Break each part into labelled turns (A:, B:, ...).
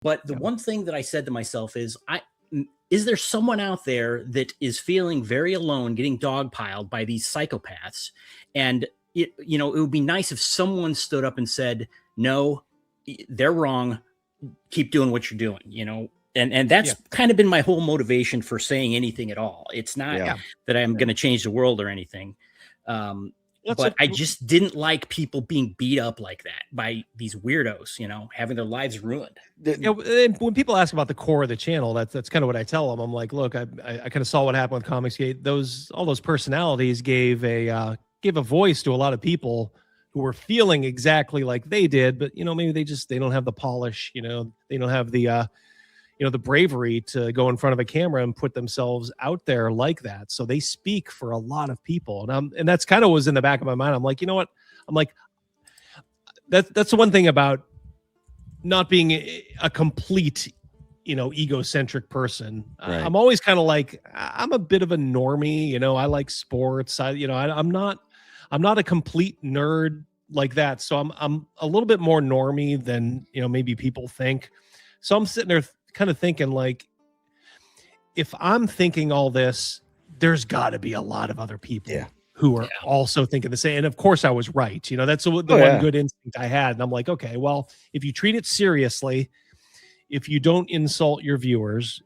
A: But the
B: Yeah.
A: one thing that I said to myself is, is there someone out there that is feeling very alone, getting dogpiled by these psychopaths? And it would be nice if someone stood up and said, "No, they're wrong. Keep doing what you're doing." And that's
B: Yeah.
A: kind of been my whole motivation for saying anything at all. It's not
C: Yeah.
A: that I'm going to change the world or anything. But I
B: So
A: just didn't like people being beat up like that by these weirdos, having their lives ruined.
B: yeah, and when people ask about the core of the channel, that's kind of what I tell them. I'm like, look, I kind of saw what happened with Comicsgate. All those personalities gave a voice to a lot of people who were feeling exactly like they did, but maybe they don't have the polish, they don't have the the bravery to go in front of a camera and put themselves out there like that. So they speak for a lot of people, and that's kind of was in the back of my mind. I'm like, you know what? I'm like, that's the one thing about not being a complete, egocentric person.
C: Right.
B: I'm always kind of like, I'm a bit of a normie. I like sports. I'm not a complete nerd like that. So I'm a little bit more normie than maybe people think. So I'm sitting there kind of thinking, like, if I'm thinking all this, there's got to be a lot of other people who are also thinking the same. And of course I was right. That's the one good instinct I had. And I'm like, okay, well, if you treat it seriously, if you don't insult your viewers,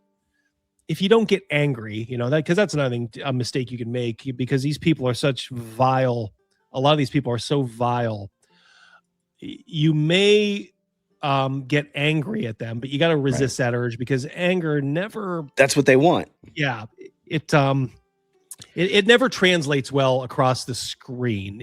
B: if you don't get angry, because that's another thing, a mistake you can make, because these people are such vile. A lot of these people are so vile. You may get angry at them, but you got to resist that urge, because anger never,
C: that's what they want.
B: Yeah. It never translates well across the screen,